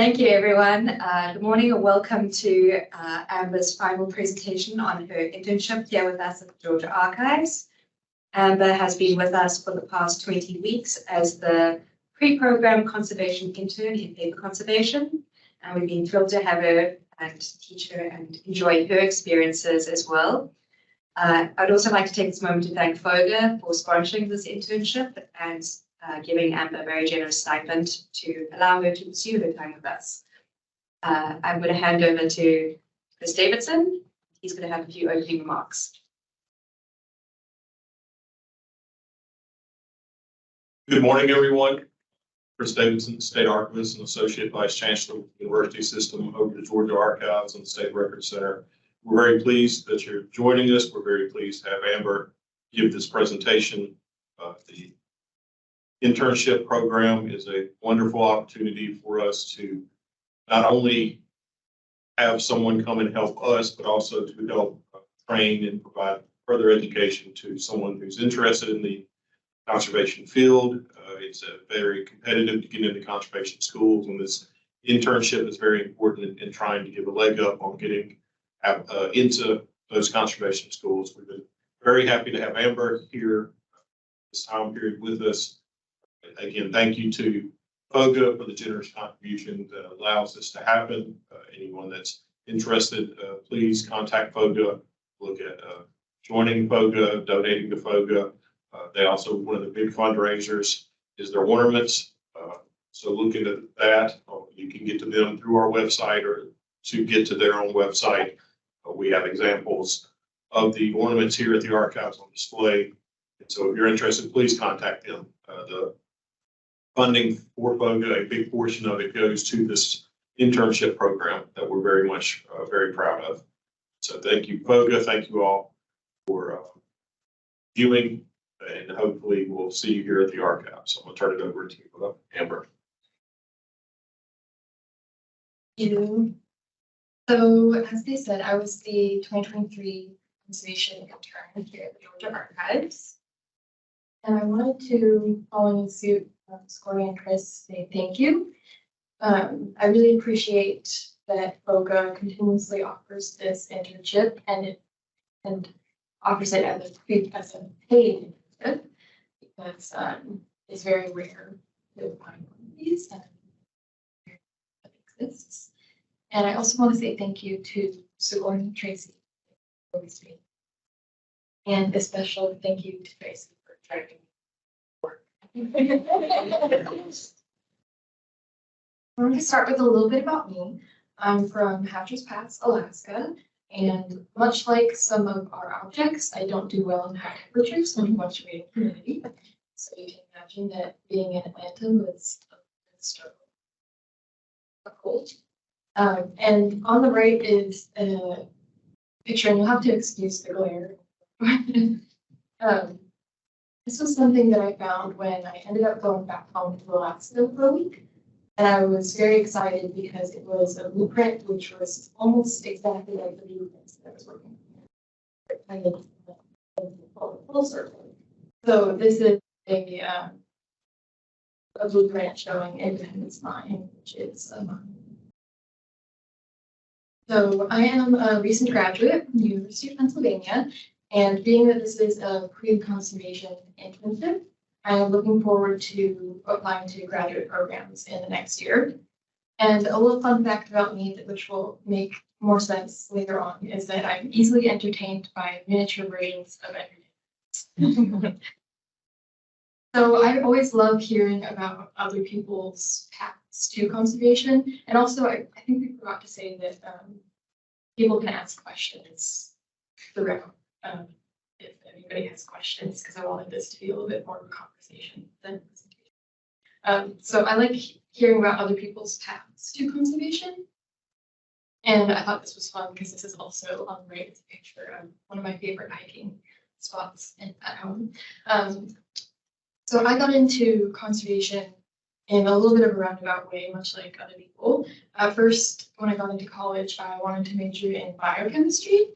Thank you, everyone. Good morning and welcome to Amber's final presentation on her internship here with us at the Georgia Archives. Amber has been with us for the past 20 weeks as the pre-program conservation intern in paper conservation. And we've been thrilled to have her and teach her and enjoy her experiences as well. I'd also like to take this moment to thank FOGAH for sponsoring this internship and giving Amber a very generous stipend to allow her to pursue her time with us. I'm going to hand over to Chris Davidson. He's going to have a few opening remarks. Good morning, everyone. Chris Davidson, State Archivist and Associate Vice Chancellor of the University System over the Georgia Archives and the State Record Center. We're very pleased that you're joining us. We're very pleased to have Amber give this presentation. The internship program is a wonderful opportunity for us to not only have someone come and help us, but also to help train and provide further education to someone who's interested in the conservation field. It's very competitive to get into conservation schools, and this internship is very important in trying to give a leg up on getting into those conservation schools. We've been very happy to have Amber here this time period with us. Again, thank you to FOGAH for the generous contribution that allows this to happen. Anyone that's interested, please contact FOGAH. Look at joining FOGAH, donating to FOGAH. They also, one of the big fundraisers is their ornaments. So look into that. You can get to them through our website or to get to their own website. We have examples of the ornaments here at the archives on display. And so if you're interested, please contact them. The funding for FOGAH, a big portion of it goes to this internship program that we're very much very proud of. So thank you, FOGAH. Thank you all for viewing, and hopefully we'll see you here at the archives. So I'm going to turn it over to Amber. Thank you. So as they said, I was the 2023 conservation intern here at the Georgia Archives. And I wanted to, following suit of Scory and Chris, say thank you. I really appreciate that FOGAH continuously offers this internship and offers it as a paid internship because it's very rare to find one of these that exists. And I also want to say thank you to Scory and Tracy, and a special thank you to Tracy for driving work. I'm going to start with a little bit about me. I'm from Hatcher's Pass, Alaska, and much like some of our objects, I don't do well in high temperatures and much rated humidity. So you can imagine that being in Atlanta was a struggle. A cold. And on the right is a picture, and you'll have to excuse the glare. This was something that I found when I ended up going back home to Alaska for a week. And I was very excited because it was a blueprint which was almost exactly like the blueprints that I was working on. Full circle. So this is a blueprint showing Independence Mine, which is a mine. So I am a recent graduate from the University of Pennsylvania, and being that this is a pre-conservation internship, I am looking forward to applying to graduate programs in the next year. And a little fun fact about me, which will make more sense later on, is that I'm easily entertained by miniature versions of everything. So I always love hearing about other people's paths to conservation. And also, I think we forgot to say that people can ask questions throughout. If anybody has questions, because I wanted this to be a little bit more of a conversation than a presentation. So I like hearing about other people's paths to conservation. And I thought this was fun because this is also on the right. It's a picture of one of my favorite hiking spots at home. So I got into conservation in a little bit of a roundabout way, much like other people. First, when I got into college, I wanted to major in biochemistry.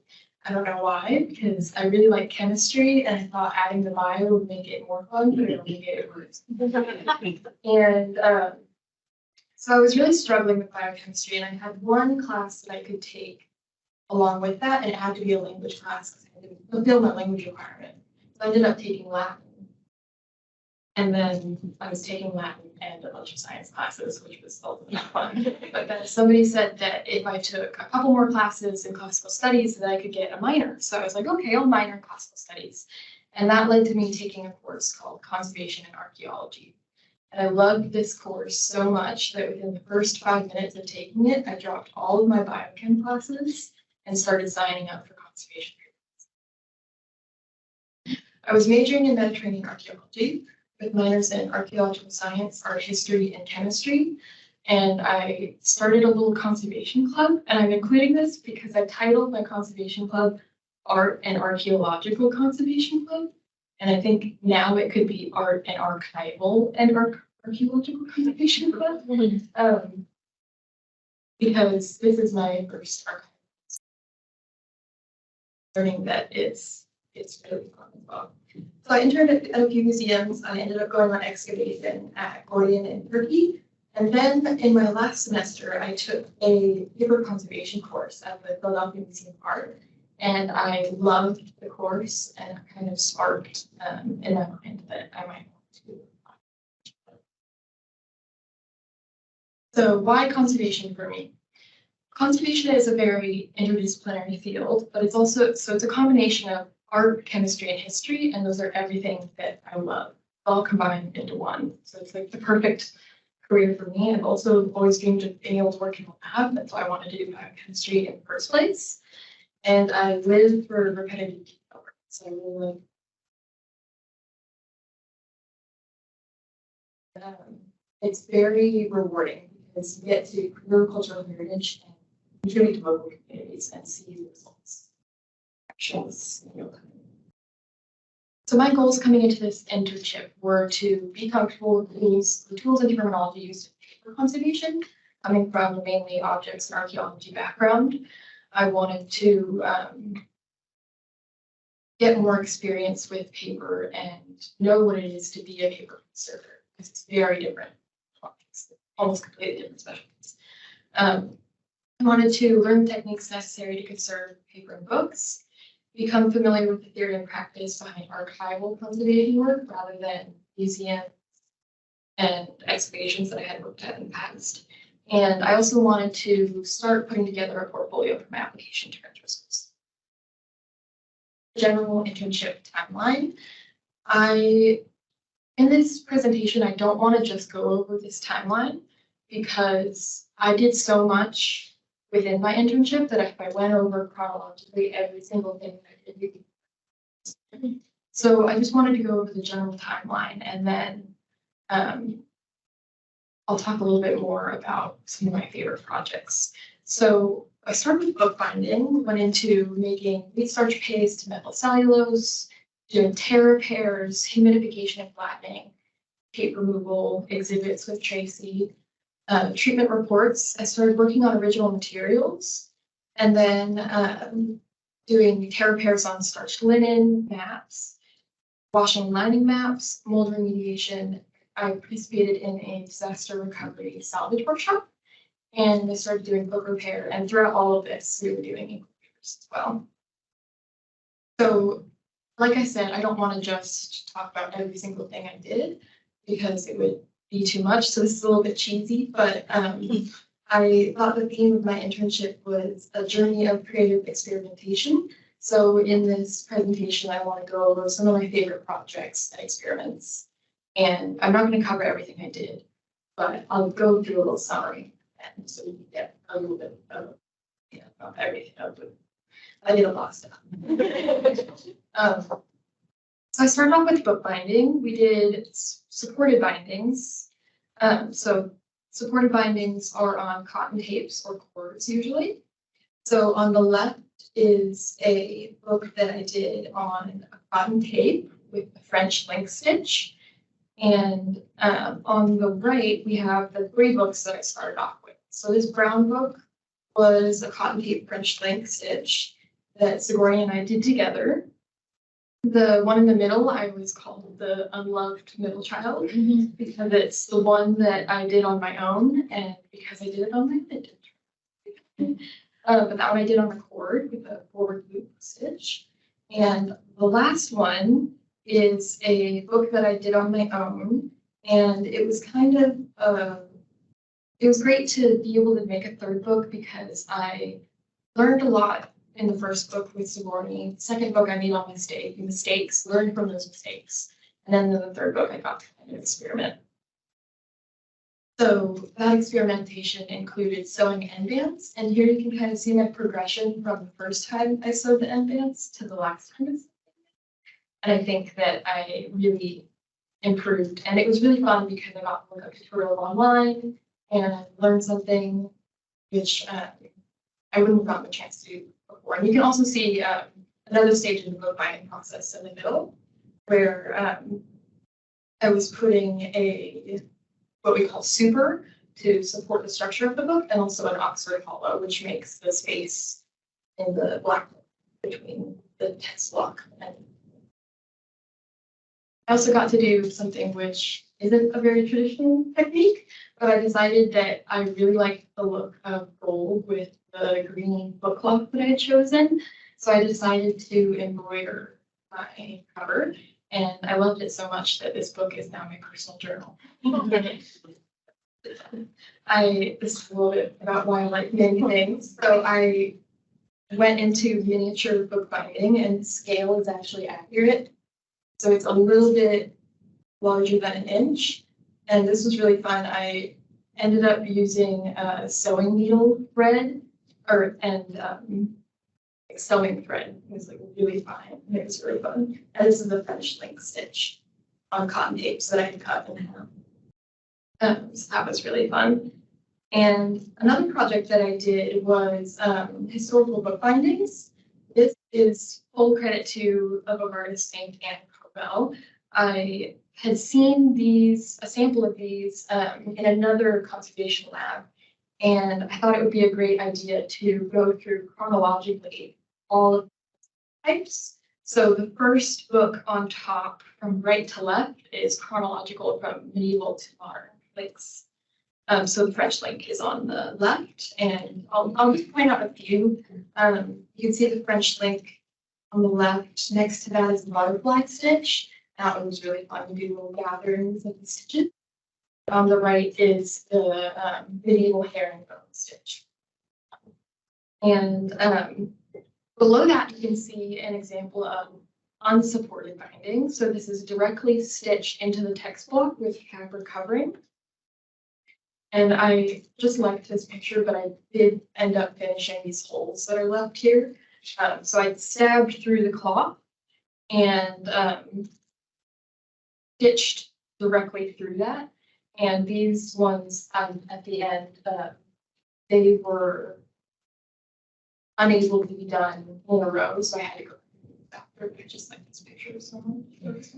I don't know why, because I really like chemistry, and I thought adding the bio would make it more fun, but it would make it worse. And So I was really struggling with biochemistry, and I had one class that I could take along with that, and it had to be a language class because I didn't fulfill my language requirement. So I ended up taking Latin. And then I was taking Latin and a bunch of science classes, which was ultimately not fun. But then somebody said that if I took a couple more classes in classical studies, that I could get a minor. So I was like, okay, I'll minor in classical studies. And that led to me taking a course called Conservation and Archaeology. And I loved this course so much that within the first 5 minutes of taking it, I dropped all of my biochem classes and started signing up for conservation. I was majoring in Mediterranean archaeology with minors in archaeological science, art history, and chemistry. And I started a little conservation club, and I'm including this because I titled my conservation club Art and Archaeological Conservation Club. And I think now it could be Art and Archival and Archaeological Conservation Club. Because this is my first archive. Learning that it's really fun as well. So I interned at a few museums. I ended up going on excavation at Gordon in Turkey. And then in my last semester, I took a paper conservation course at the Philadelphia Museum of Art. And I loved the course, and it kind of sparked in my mind that I might want to. So why conservation for me? Conservation is a very interdisciplinary field, but it's also, so it's a combination of art, chemistry, and history, and those are everything that I love, all combined into one. So it's like the perfect career for me. I've also always dreamed of being able to work in a lab. That's why I wanted to do biochemistry in the first place. And I live for repetitive detail work. So I really like it's very rewarding because you get to preserve cultural heritage and contribute to local communities and see the results. Actions in real time. So my goals coming into this internship were to be comfortable with the tools and terminology used in paper conservation, coming from a mainly objects and archaeology background. I wanted to get more experience with paper and know what it is to be a paper conservator, because it's very different, almost completely different specialties. I wanted to learn techniques necessary to conserve paper and books, become familiar with the theory and practice behind archival conservation work rather than museums and excavations that I had worked at in the past. And I also wanted to start putting together a portfolio for my application to graduate schools. General internship timeline. In this presentation, I don't want to just go over this timeline because I did so much within my internship that if I went over chronologically every single thing that I did. So I just wanted to go over the general timeline, and then I'll talk a little bit more about some of my favorite projects. So I started with bookbinding, went into making wheat starch paste to methyl cellulose, doing tear repairs, humidification and flattening, tape removal, exhibits with Tracy, treatment reports. I started working on original materials, and then doing tear repairs on starched linen, maps, washing and lining maps, mold remediation. I participated in a disaster recovery salvage workshop, and I started doing book repair. And throughout all of this, we were doing enclosures as well. So, like I said, I don't want to just talk about every single thing I did because it would be too much. So this is a little bit cheesy, but I thought the theme of my internship was a journey of creative experimentation. So in this presentation, I want to go over some of my favorite projects and experiments. And I'm not going to cover everything I did, but I'll go through a little summary, and so you can get a little bit of, of everything. I did a lot of stuff. So I started off with bookbinding. We did supported bindings. So supported bindings are on cotton tapes or cords usually. So on the left is a book that I did on a cotton tape with a French link stitch. And on the right, we have the 3 books that I started off with. So this brown book was a cotton tape French link stitch that Sigourney and I did together. The one in the middle, I always called the unloved middle child because it's the one that I did on my own and because I did it on my own, it didn't. But that one I did on the cord with a forward loop stitch. And the last one is a book that I did on my own. And it was kind of, it was great to be able to make a third book because I learned a lot in the first book with Sigourney. Second book, I made all mistakes, learned from those mistakes. And then in the third book, I got to kind of experiment. So that experimentation included sewing end bands. And here you can kind of see my progression from the first time I sewed the end bands to the last time I sewed them. And I think that I really improved. And it was really fun because I got to look up tutorial online and learn something which I wouldn't have gotten a chance to do before. And you can also see another stage in the book binding process in the middle, where I was putting a what we call super to support the structure of the book, and also an Oxford hollow, which makes the space in the black between the text block. And I also got to do something which isn't a very traditional technique, but I decided that I really liked the look of gold with the green book cloth that I had chosen. So I decided to embroider my cover, and I loved it so much that this book is now my personal journal. This is a little bit about why I like many things. So I went into miniature bookbinding, and scale is actually accurate. So it's a little bit larger than an inch. And this was really fun. I ended up using a sewing needle thread sewing thread. It was like really fine. It was really fun. And this is a French link stitch on cotton tapes that I had cut in half. So that was really fun. And another project that I did was historical bookbindings. This is full credit to a book artist named Anne Cobell. I had seen a sample of these in another conservation lab, and I thought it would be a great idea to go through chronologically all of the types. So the first book on top from right to left is chronological from medieval to modern links. So the French link is on the left, and I'll just point out a few. You can see the French link on the left. Next to that is the butterfly stitch. That one was really fun to do little gatherings of the stitches. On the right is the medieval herringbone stitch. And below that, you can see an example of unsupported binding. So this is directly stitched into the text block with fabric covering. And I just liked this picture, but I did end up finishing these holes that are left here. So I stabbed through the cloth and stitched directly through that. And these ones at the end, they were unable to be done in a row, so I had to go after. I just like this picture so much.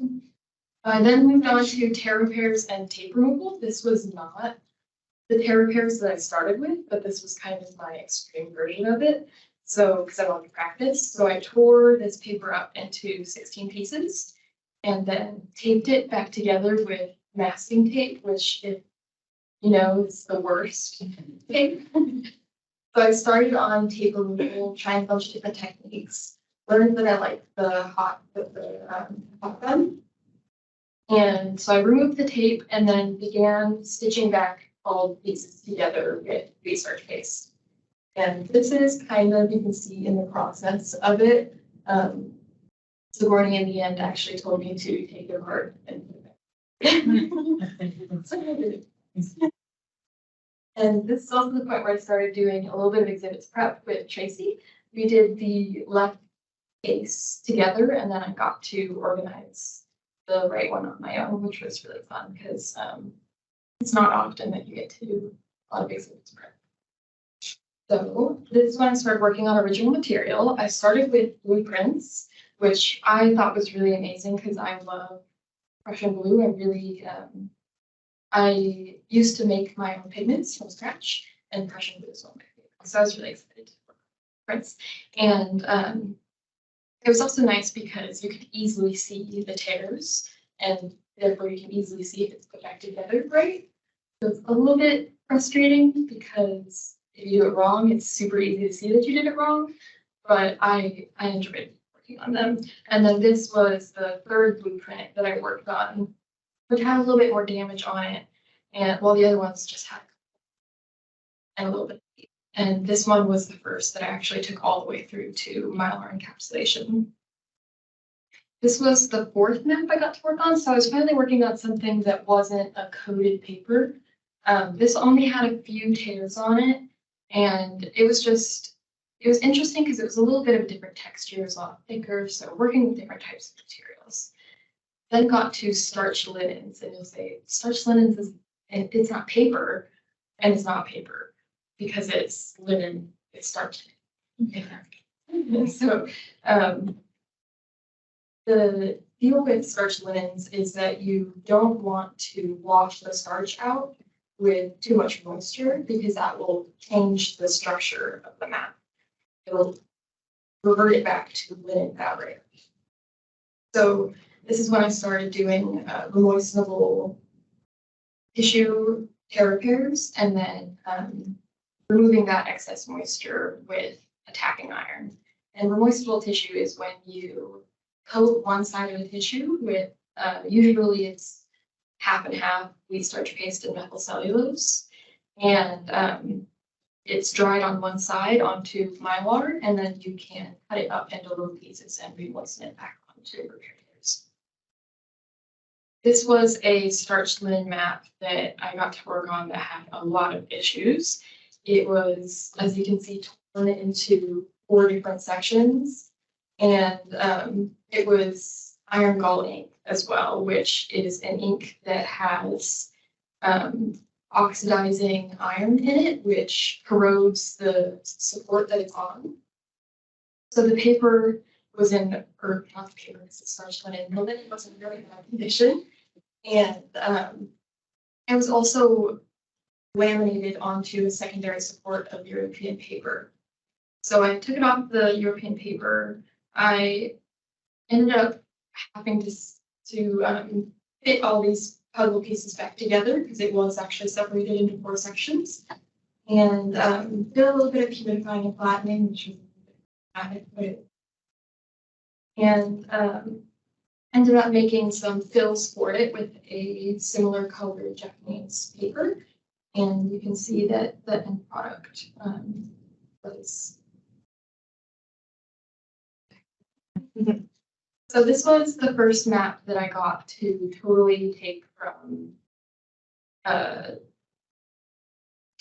Then moved on to tear repairs and tape removal. This was not the tear repairs that I started with, but this was kind of my extreme version of it. So, because I wanted to practice, so I tore this paper up into 16 pieces and then taped it back together with masking tape, which, if you know, is the worst tape. So I started on tape removal, trying a bunch of different techniques. Learned that I liked the hot gun. And so I removed the tape and then began stitching back all the pieces together with research paste. And this is kind of, you can see in the process of it. Sigourney in the end actually told me to take it apart and put it back. And this is also the point where I started doing a little bit of exhibits prep with Tracy. We did the left case together, and then I got to organize the right one on my own, which was really fun because it's not often that you get to do a lot of exhibits prep. So this is when I started working on original material. I started with blueprints, which I thought was really amazing because I love Prussian blue. I used to make my own pigments from scratch, and Prussian blue is one of my favorites. So I was really excited to work on prints. And It was also nice because you could easily see the tears, and therefore you can easily see if it's put back together right. So it's a little bit frustrating because if you do it wrong, it's super easy to see that you did it wrong. But I enjoyed working on them. And then this was the third blueprint that I worked on, which had a little bit more damage on it, and while the other ones just had and a little bit. And this one was the first that I actually took all the way through to Mylar encapsulation. This was the fourth map I got to work on, so I was finally working on something that wasn't a coated paper. This only had a few tears on it, and it was interesting because it was a little bit of a different texture, it was a lot thicker, so working with different types of materials. Then got to starch linens, and you'll say starch linens it's not paper, and it's not paper because it's linen, it's starch. So the deal with starch linens is that you don't want to wash the starch out with too much moisture because that will change the structure of the mat. It'll revert it back to linen fabric. So this is when I started doing remoistenable tissue tear repairs and then removing that excess moisture with a tacking iron. And remoistenable tissue is when you coat one side of the tissue with, usually it's half and half wheat starch paste and methyl cellulose. And it's dried on one side onto Mylar, and then you can cut it up into little pieces and re-moisten it back onto repair tears. This was a starch linen map that I got to work on that had a lot of issues. It was, as you can see, torn into 4 different sections, and it was iron gall ink as well, which is an ink that has oxidizing iron in it, which corrodes the support that it's on. So the paper was in, or not the paper, it's starch linen. The linen was in really bad condition, and it was also laminated onto a secondary support of European paper. So I took it off the European paper. I ended up having to fit all these puzzle pieces back together because it was actually separated into 4 sections. And did a little bit of humidifying and flattening, which was adequate. And ended up making some fills for it with a similar colored Japanese paper. And you can see that the end product was. So this was the first map that I got to totally take from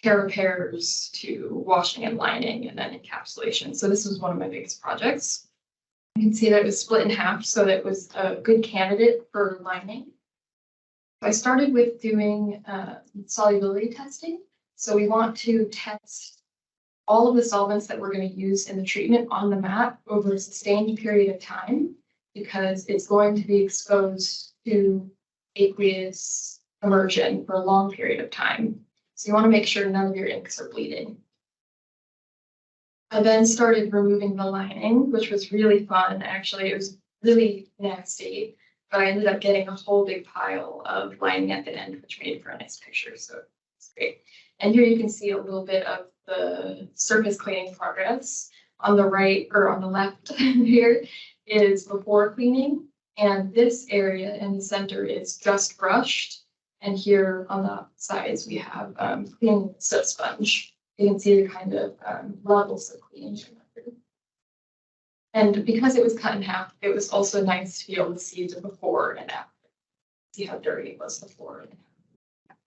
tear repairs to washing and lining and then encapsulation. So this was one of my biggest projects. You can see that it was split in half, so that it was a good candidate for lining. I started with doing solubility testing. So we want to test all of the solvents that we're going to use in the treatment on the mat over a sustained period of time, because it's going to be exposed to aqueous immersion for a long period of time. So you want to make sure none of your inks are bleeding. I then started removing the lining, which was really fun. Actually, it was really nasty, but I ended up getting a whole big pile of lining at the end, which made it for a nice picture. So it's great. And here you can see a little bit of the surface cleaning progress. On the right, or on the left here, is before cleaning. And this area in the center is just brushed. And here on the sides, we have cleaning with soap sponge. You can see the kind of levels of cleaning. And because it was cut in half, it was also nice to be able to see the before and after. See how dirty it was before and after.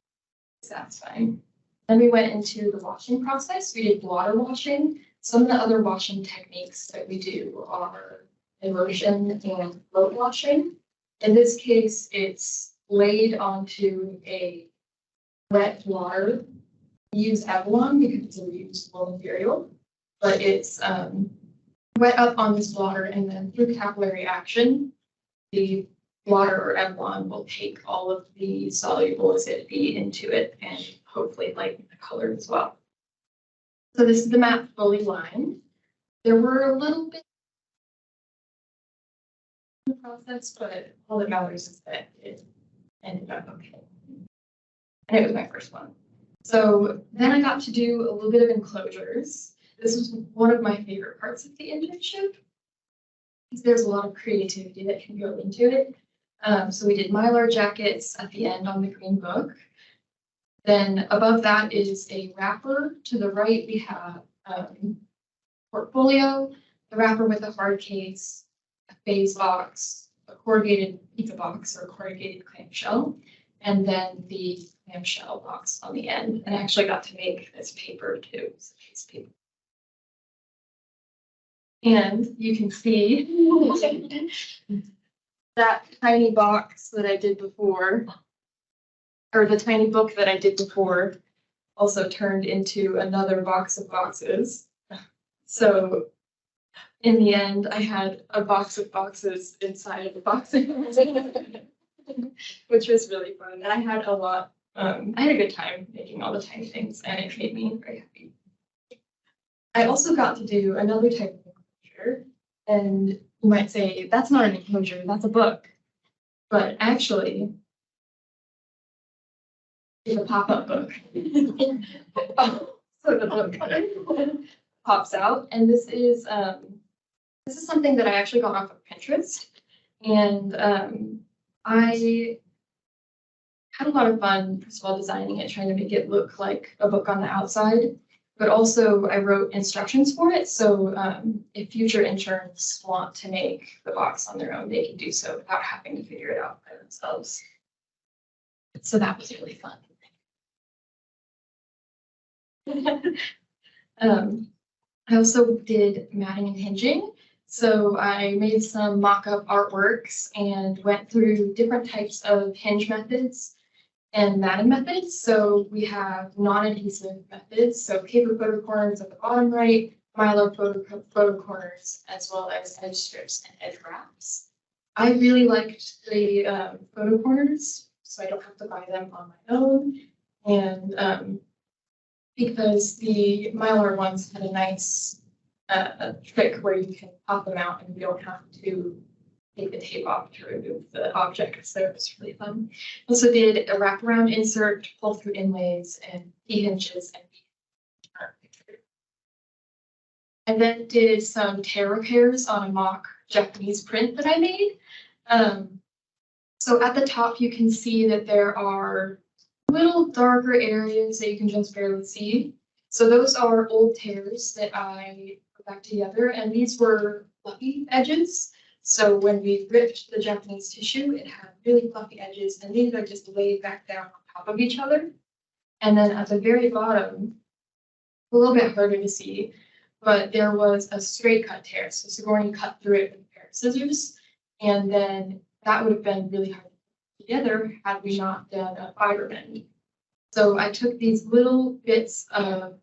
Satisfying. Then we went into the washing process. We did water washing. Some of the other washing techniques that we do are immersion and float washing. In this case, it's laid onto a wet water. We use Avalon because it's a reusable material, but it's wet up on this water, and then through capillary action, the water or Avalon will take all of the soluble acidity into it and hopefully lighten the color as well. So this is the map fully lined. There were a little bit process, but all that matters is that it ended up okay. And it was my first one. So then I got to do a little bit of enclosures. This was one of my favorite parts of the internship, because there's a lot of creativity that can go into it. So we did Mylar jackets at the end on the green book. Then above that is a wrapper. To the right, we have portfolio, the wrapper with a hard case, a phase box, a corrugated pizza box or corrugated clamshell, and then the clamshell box on the end. And I actually got to make this paper too. It's a piece of paper. And you can see that tiny box that I did before, or the tiny book that I did before, also turned into another box of boxes. So in the end, I had a box of boxes inside of the box, which was really fun. And I had a lot, I had a good time making all the tiny things, and it made me very happy. I also got to do another type of enclosure, and you might say, that's not an enclosure, that's a book. But actually, it's a pop-up book. So the book pops out, and this is something that I actually got off of Pinterest, and I had a lot of fun, first of all, designing it, trying to make it look like a book on the outside, but also I wrote instructions for it, so if future interns want to make the box on their own, they can do so without having to figure it out by themselves. So that was really fun. I also did matting and hinging. So I made some mock-up artworks and went through different types of hinge methods and matting methods. So we have non-adhesive methods, so paper photo corners at the bottom right, Mylar photo corners, as well as edge strips and edge wraps. I really liked the photo corners, so I don't have to buy them on my own. And because the Mylar ones had a nice trick where you can pop them out and you don't have to take the tape off to remove the object. So it was really fun. Also did a wraparound insert, pull through inlays, and hinges and and then did some tear repairs on a mock Japanese print that I made. So at the top, you can see that there are little darker areas that you can just barely see. So those are old tears that I put back together, and these were fluffy edges. So when we ripped the Japanese tissue, it had really fluffy edges, and these are just laid back down on top of each other. And then at the very bottom, a little bit harder to see, but there was a straight cut tear. So Sigourney cut through it with a pair of scissors, and then that would have been really hard to put together had we not done a fiber bend. So I took these little bits of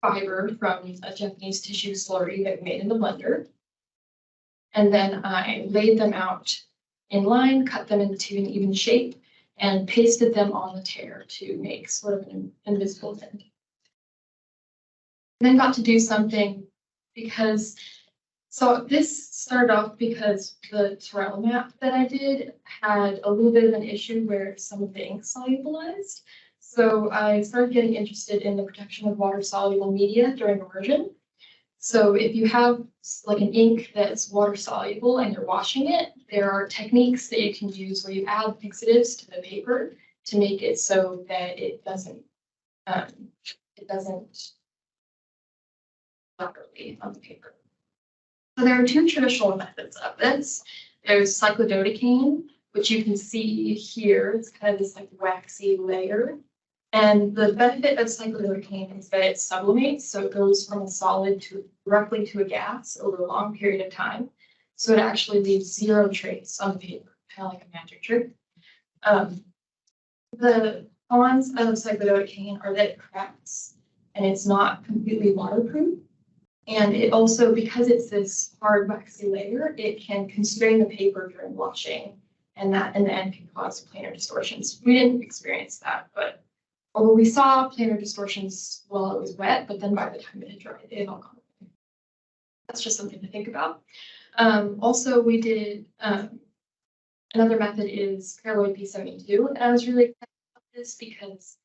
fiber from a Japanese tissue slurry that we made in the blender, and then I laid them out in line, cut them into an even shape, and pasted them on the tear to make sort of an invisible bend. And then got to do something because, so this started off because the Terrell map that I did had a little bit of an issue where some of the ink solubilized. So I started getting interested in the protection of water soluble media during immersion. So if you have like an ink that's water soluble and you're washing it, there are techniques that you can use where you add fixatives to the paper to make it so that it doesn't properly on the paper. So there are two traditional methods of this. There's cyclododecane, which you can see here. It's kind of this like waxy layer. And the benefit of cyclododecane is that it sublimates, so it goes from a solid to directly to a gas over a long period of time. So it actually leaves zero trace on the paper, kind of like a magic trick. The cons of cyclododecane are that it cracks and it's not completely waterproof. And it also, because it's this hard waxy layer, it can constrain the paper during washing, and that in the end can cause planar distortions. We didn't experience that, but although we saw planar distortions while it was wet, but then by the time it had dried, it had all gone away. That's just something to think about. Also, we did Another method is paralleloid B72, and I was really excited about this because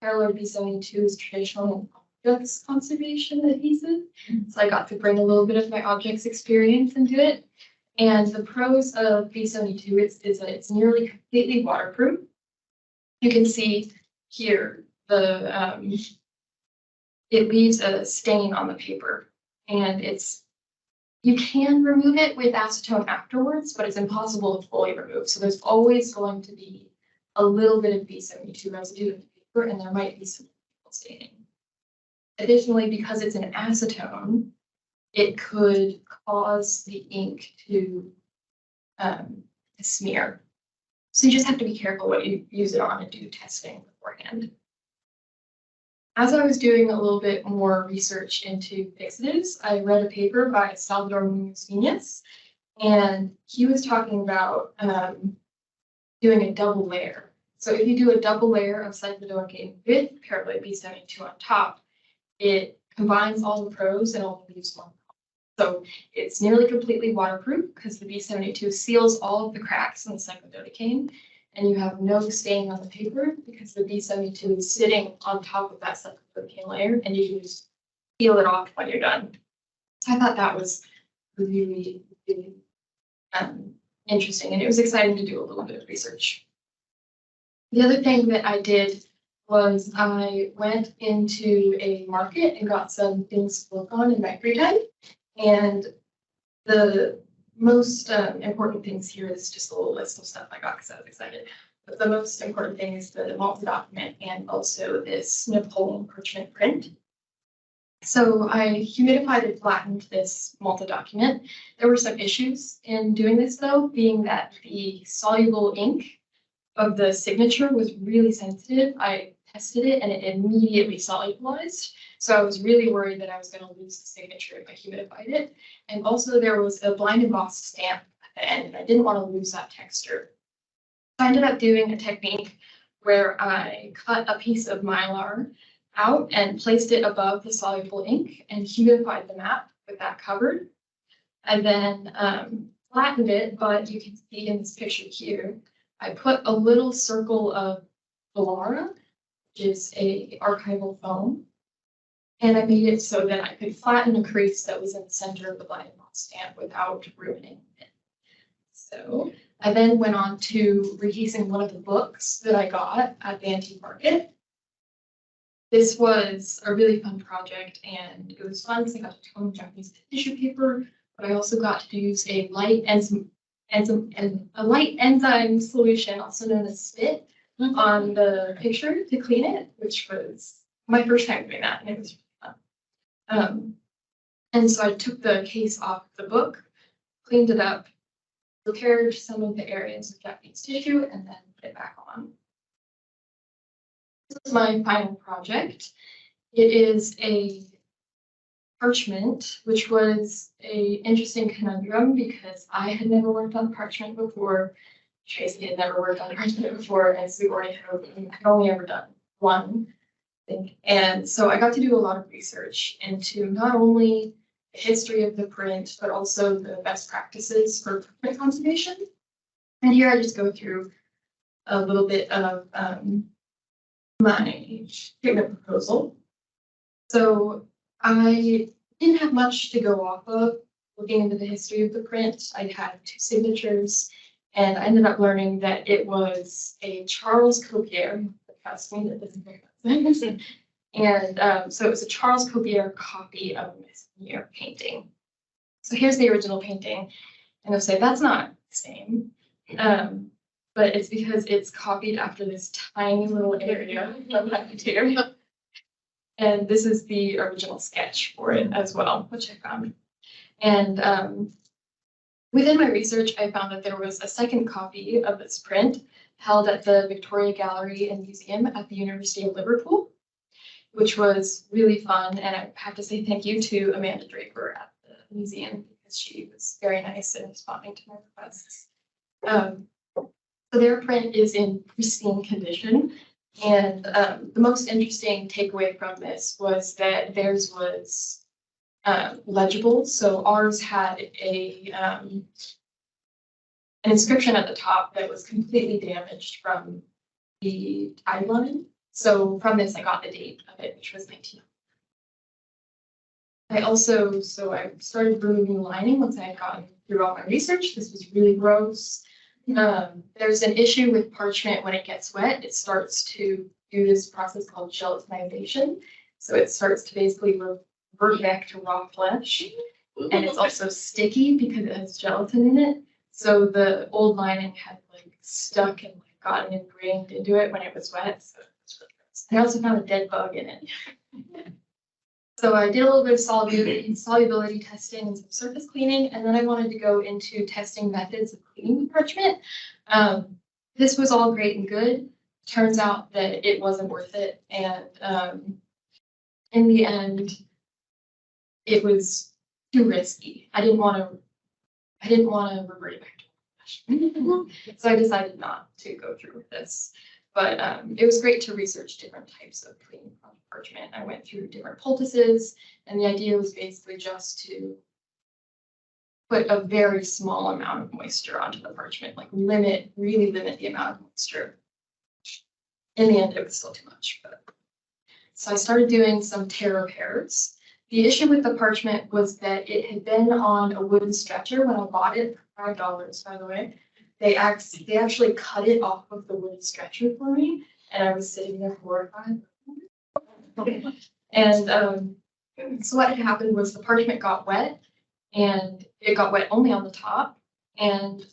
paralleloid B72 is traditional objects conservation adhesive. So I got to bring a little bit of my objects experience into it. And the pros of B72 is that it's nearly completely waterproof. You can see here it leaves a stain on the paper, and you can remove it with acetone afterwards, but it's impossible to fully remove. So there's always going to be a little bit of B72 residue in the paper, and there might be some staining. Additionally, because it's an acetone, it could cause the ink to smear. So you just have to be careful what you use it on and do testing beforehand. As I was doing a little bit more research into fixatives, I read a paper by Salvador Munoz, and he was talking about doing a double layer. So if you do a double layer of cyclodocaine with paralleloid B72 on top, it combines all the pros and only leaves one. So it's nearly completely waterproof because the B72 seals all of the cracks in the cyclodocaine, and you have no stain on the paper because the B72 is sitting on top of that cyclodocaine layer, and you can just peel it off when you're done. So I thought that was really, really interesting, and it was exciting to do a little bit of research. The other thing that I did was I went into a market and got some things to look on in my free time. And the most important things here is just a little list of stuff I got because I was excited. But the most important thing is the Malta document and also this Napoleon parchment print. So I humidified and flattened this Malta document. There were some issues in doing this though, being that the soluble ink of the signature was really sensitive. I tested it and it immediately solubilized. So I was really worried that I was going to lose the signature if I humidified it. And also there was a blind embossed stamp at the end, and I didn't want to lose that texture. So I ended up doing a technique where I cut a piece of Mylar out and placed it above the soluble ink and humidified the map with that covered. And then flattened it, but you can see in this picture here, I put a little circle of Velara, which is a archival foam, and I made it so that I could flatten a crease that was in the center of the blind embossed stamp without ruining it. So I then went on to recasing one of the books that I got at the antique market. This was a really fun project, and it was fun because I got to tone Japanese tissue paper, but I also got to use a light enzyme solution, also known as spit, on the picture to clean it, which was my first time doing that, and it was really fun. And so I took the case off the book, cleaned it up, repaired some of the areas of Japanese tissue, and then put it back on. This is my final project. It is a parchment, which was an interesting conundrum because I had never worked on parchment before. Tracy had never worked on parchment before, and Sue already had only ever done one thing. And so I got to do a lot of research into not only the history of the print, but also the best practices for print conservation. And here I just go through a little bit of my treatment proposal. So I didn't have much to go off of looking into the history of the print. I had 2 signatures, and I ended up learning that it was a Charles Copier, trust me, that doesn't make sense. And so it was a Charles Copier copy of a Miss Muir painting. So here's the original painting, and they'll say that's not the same. But it's because it's copied after this tiny little area of that material. And this is the original sketch for it as well, which I found. And within my research, I found that there was a second copy of this print held at the Victoria Gallery and Museum at the University of Liverpool, which was really fun. And I have to say thank you to Amanda Draper at the museum because she was very nice in responding to my requests. So their print is in pristine condition. And the most interesting takeaway from this was that theirs was legible. So ours had a an inscription at the top that was completely damaged from the timeline. So from this, I got the date of it, which was 19. I started removing the lining once I had gotten through all my research. This was really gross. There's an issue with parchment when it gets wet. It starts to do this process called gelatinization. So it starts to basically revert back to raw flesh. And it's also sticky because it has gelatin in it. So the old lining had like stuck and like gotten ingrained into it when it was wet. So it's really gross. I also found a dead bug in it. So I did a little bit of solubility testing and some surface cleaning, and then I wanted to go into testing methods of cleaning the parchment. This was all great and good. Turns out that it wasn't worth it, and in the end, it was too risky. I didn't want to revert it back to flesh. So I decided not to go through with this. But it was great to research different types of cleaning parchment. I went through different poultices, and the idea was basically just to put a very small amount of moisture onto the parchment, like really limit the amount of moisture. In the end, it was still too much. So I started doing some tear repairs. The issue with the parchment was that it had been on a wooden stretcher when I bought it for $5, by the way. They actually cut it off of the wooden stretcher for me, and I was sitting there horrified. And so what had happened was the parchment got wet, and it got wet only on the top. And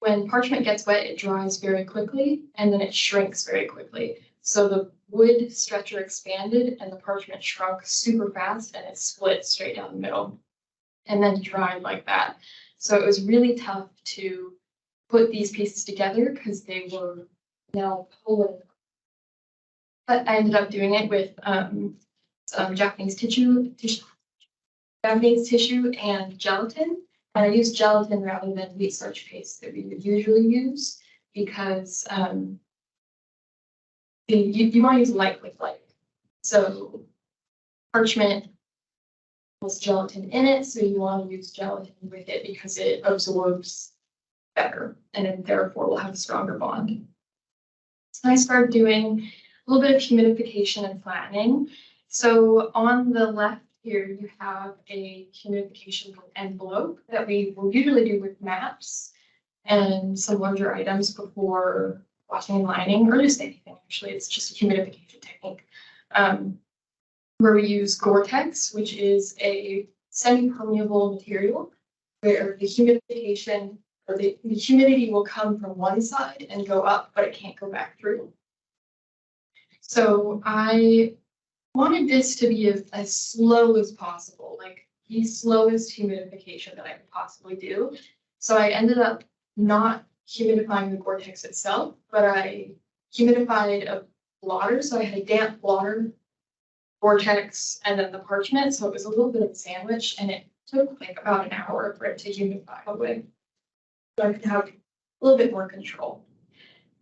when parchment gets wet, it dries very quickly, and then it shrinks very quickly. So the wood stretcher expanded, and the parchment shrunk super fast, and it split straight down the middle, and then dried like that. So it was really tough to put these pieces together because they were now pulling. But I ended up doing it with some Japanese tissue and gelatin. And I used gelatin rather than wheat starch paste that we would usually use because you want to use light. So parchment has gelatin in it, so you want to use gelatin with it because it absorbs better and it therefore will have a stronger bond. So I started doing a little bit of humidification and flattening. So on the left here, you have a humidification envelope that we will usually do with maps and some larger items before washing and lining, or just anything. Actually, it's just a humidification technique where we use Gore-Tex, which is a semi-permeable material where the humidification or the humidity will come from one side and go up, but it can't go back through. So I wanted this to be as slow as possible, like the slowest humidification that I could possibly do. So I ended up not humidifying the Gore-Tex itself, but I humidified a blotter. So I had a damp blotter, Gore-Tex, and then the parchment. So it was a little bit of a sandwich, and it took like about an hour for it to humidify away. So I could have a little bit more control.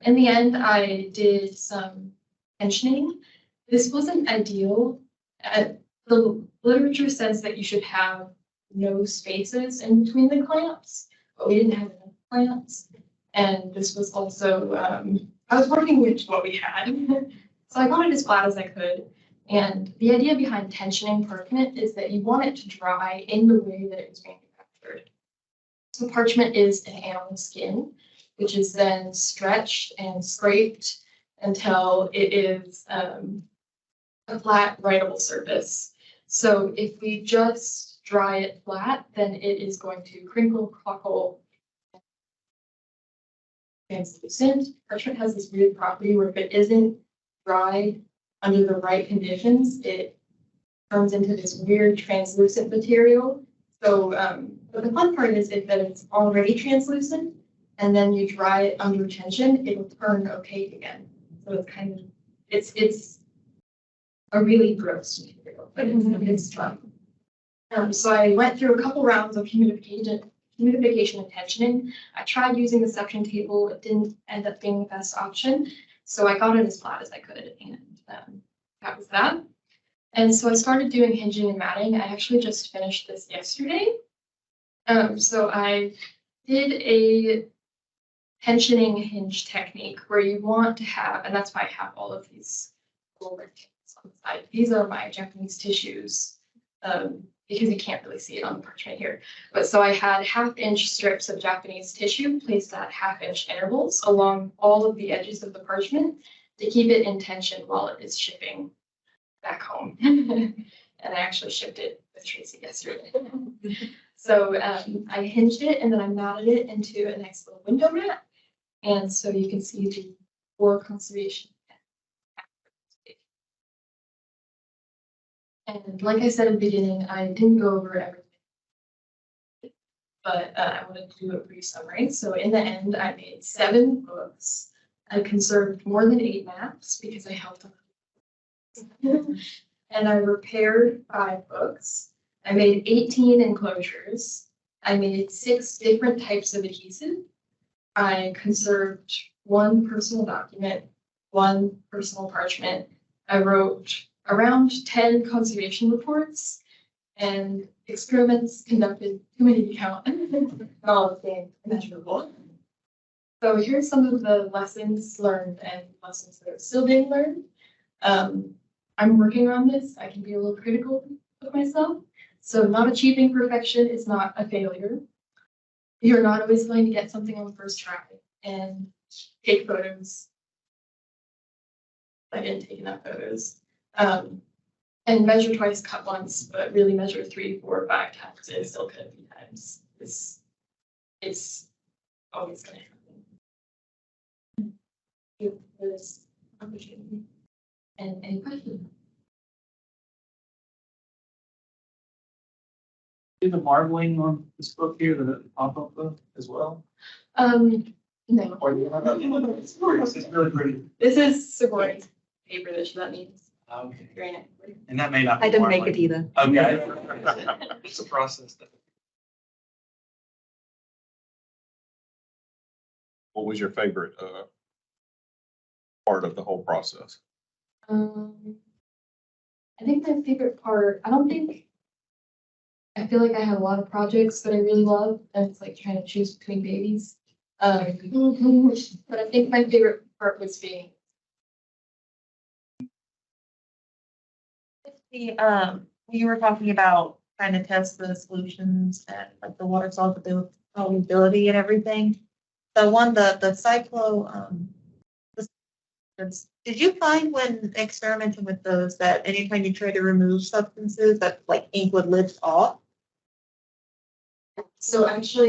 In the end, I did some tensioning. This wasn't ideal. The literature says that you should have no spaces in between the clamps, but we didn't have enough clamps. And this was also, I was working with what we had. So I got it as flat as I could. And the idea behind tensioning parchment is that you want it to dry in the way that it was manufactured. So parchment is an animal skin, which is then stretched and scraped until it is a flat, writable surface. So if we just dry it flat, then it is going to crinkle, crackle, translucent. Parchment has this weird property where if it isn't dried under the right conditions, it turns into this weird translucent material. So, but the fun part is that it's already translucent, and then you dry it under tension, it will turn opaque again. So it's kind of, it's a really gross material, but it's fun. So I went through a couple rounds of humidification and tensioning. I tried using the suction table. It didn't end up being the best option. So I got it as flat as I could, and that was that. And so I started doing hinging and matting. I actually just finished this yesterday. So I did a tensioning hinge technique where you want to have, and that's why I have all of these little rectangles on the side. These are my Japanese tissues, because you can't really see it on the parchment here. But so I had 1/2-inch strips of Japanese tissue placed at 1/2-inch intervals along all of the edges of the parchment to keep it in tension while it is shipping back home. And I actually shipped it with Tracy yesterday. So I hinged it and then I mounted it into a nice little window mat. And so you can see the for conservation. And like I said at the beginning, I didn't go over everything, but I wanted to do a brief summary. So in the end, I made 7 books. I conserved more than 8 maps because I helped them. And I repaired 5 books. I made 18 enclosures. I made 6 different types of adhesive. I conserved 1 personal document, 1 personal parchment. I wrote around 10 conservation reports and experiments conducted, too many to count, all of them measurable. So here's some of the lessons learned and lessons that are still being learned. I'm working on this. I can be a little critical of myself. So not achieving perfection is not a failure. You're not always going to get something on the first try and take photos. I didn't take enough photos. And measure twice, cut once, but really measure 3, 4, 5 times and still cut a few times. It's always going to happen. Thank you for this opportunity. And any questions? Do the marbling on this book here, the pop-up book as well? No. Or do you have that? It's really pretty. This is Sigourney's paper that she let me. Okay. Granite. And that may not. I be didn't make it marbling. either. Okay. It's a process. What was your favorite part of the whole process? I think my favorite part, I feel like I had a lot of projects that I really love, and it's like trying to choose between babies. But I think my favorite part was being. You were talking about trying to test the solutions and like the water solubility and everything. The one, the cyclo, did you find when experimenting with those that anytime you try to remove substances that like ink would lift off? So after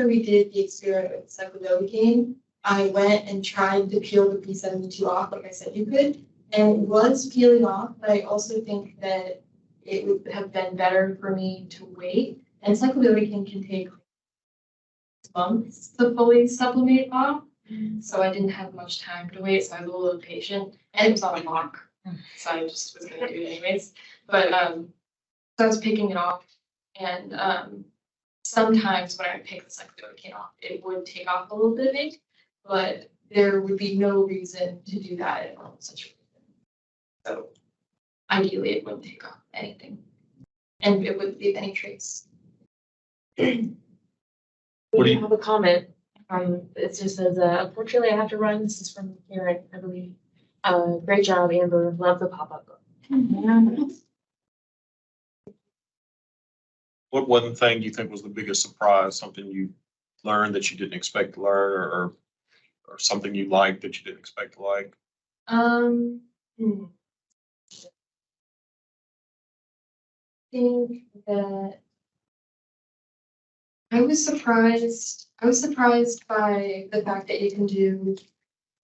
we did the experiment with cyclodocaine, I went and tried to peel the B72 off, like I said you could, and it was peeling off, but I also think that it would have been better for me to wait. And cyclodocaine can take months to fully sublimate off. So I didn't have much time to wait, so I was a little impatient, and it was on a lock, so I just was gonna do it anyways. But so I was picking it off, and sometimes when I pick the cyclodocaine off, it would take off a little bit of ink, but there would be no reason to do that in such a reason. So ideally, it wouldn't take off anything, and it wouldn't leave any trace. What do We you- have a comment. It just says, unfortunately, I have to run. This is from Karen, I believe. Great job, Amber. Love the pop-up book. What one thing you think was the biggest surprise, something you learned that you didn't expect to learn, or something you liked that you didn't expect to like? I think that I was surprised by the fact that you can do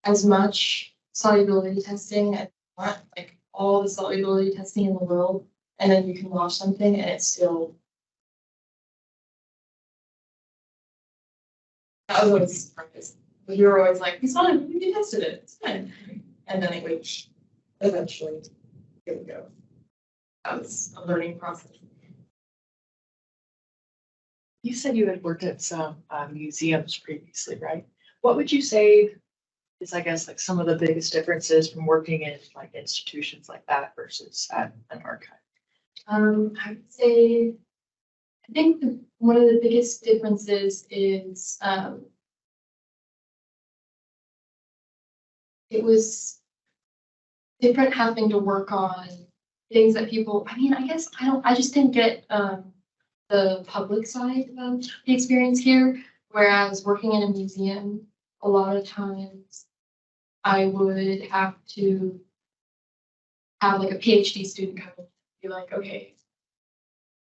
as much solubility testing as you want, like all the solubility testing in the world, and then you can wash something and it's still. I was always surprised. But you were always like, it's fine, we tested it, it's fine. And then it would eventually, here we go. That was a learning process. You said you had worked at some museums previously, right? What would you say is, I guess, like some of the biggest differences from working in like institutions like that versus at an archive? I would say, I think one of the biggest differences is it was different having to work on things that people, I mean, I guess I just didn't get the public side of the experience here. Whereas working in a museum, a lot of times I would have to have like a PhD student come and be like, okay,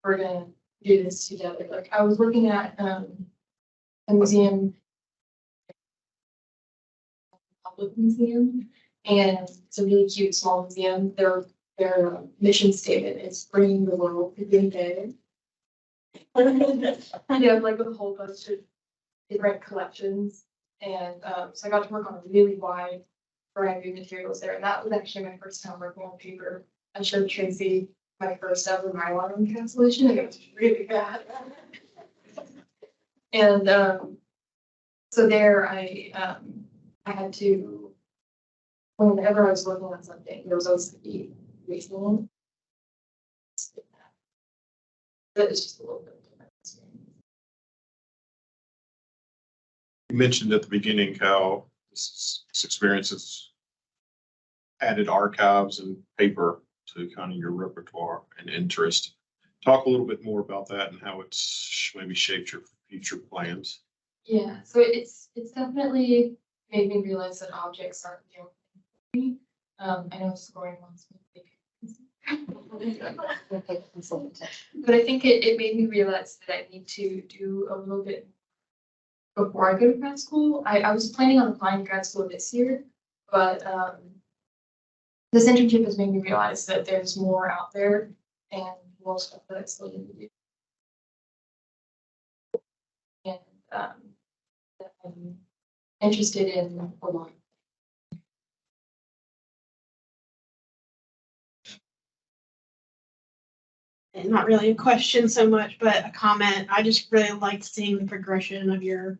we're gonna do this together. Like I was working at a museum, public museum, and it's a really cute small museum. Their mission statement is bringing the world to good day. And they have like a whole bunch of different collections, and so I got to work on a really wide variety of materials there, and that was actually my first time working on paper. I showed Tracy my first ever nylon encapsulation, and it was really bad. And so there I had to, whenever I was working on something, there was always to be reasoning. That was just a little bit different experience. You mentioned at the beginning how this experience has added archives and paper to kind of your repertoire and interest. Talk a little bit more about that and how it's maybe shaped your future plans. Yeah, so it's definitely made me realize that objects aren't the only thing for me. I know scoring wants me to but I think it made me realize that I need to do a little bit before I go to grad school. I was planning on applying to grad school this year, but this internship has made me realize that there's more out there and more stuff that I still need to do. And that I'm interested in a lot. And not really a question so much, but a comment. I just really liked seeing the progression of your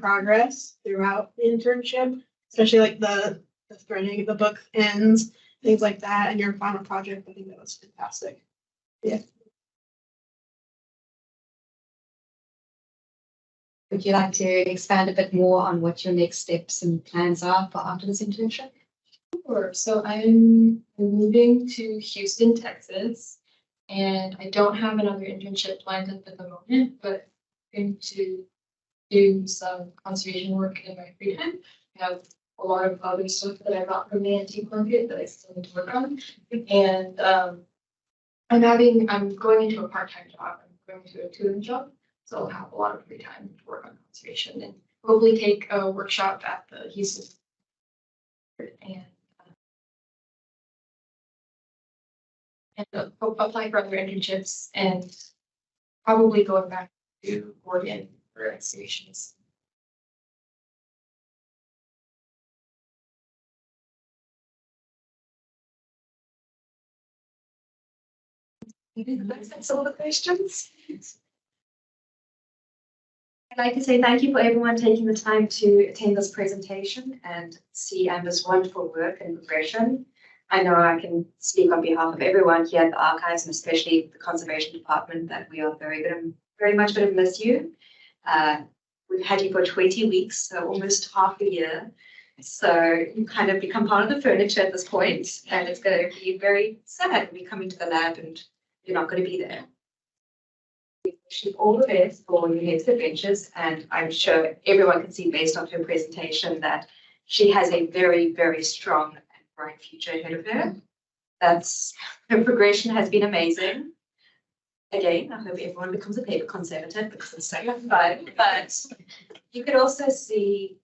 progress throughout the internship, especially like the threading the book ends, things like that, and your final project. I think that was fantastic. Yeah. Would you like to expand a bit more on what your next steps and plans are for after this internship? Sure. So I'm moving to Houston, Texas, and I don't have another internship lined up at the moment, but I'm going to do some conservation work in my free time. I have a lot of other stuff that I got from the antique market that I still need to work on. And I'm going into a part-time job. I'm going to a tutoring job. So I'll have a lot of free time to work on conservation and hopefully take a workshop at the Houston and apply for other internships and probably going back to Oregon for excavations. That's all the questions. I'd like to say thank you for everyone taking the time to attend this presentation and see Amber's wonderful work and progression. I know I can speak on behalf of everyone here at the archives and especially the conservation department that we are very much going to miss you. We've had you for 20 weeks, so almost half a year. So you kind of become part of the furniture at this point, and it's going to be very sad to be coming to the lab and you're not going to be there. We wish you all the best for your next adventures, and I'm sure everyone can see based on her presentation that she has a very, very strong and bright future ahead of her. Her progression has been amazing. Again, I hope everyone becomes a paper conservative because it's so fun, but you could also see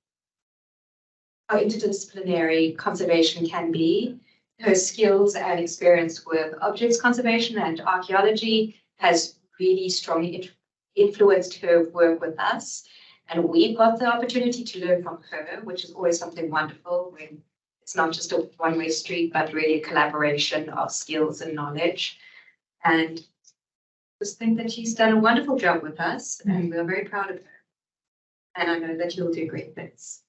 how interdisciplinary conservation can be. Her skills and experience with objects conservation and archaeology has really strongly influenced her work with us. And we've got the opportunity to learn from her, which is always something wonderful when it's not just a one-way street, but really a collaboration of skills and knowledge. And just think that she's done a wonderful job with us, and we're very proud of her. And I know that you'll do great things.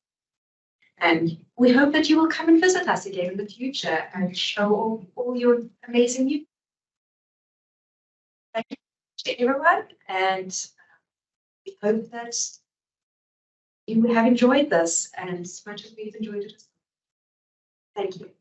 And we hope that you will come and visit us again in the future and show all your amazing new. Thank you to everyone, and we hope that you have enjoyed this and as much as we've enjoyed it. Thank you.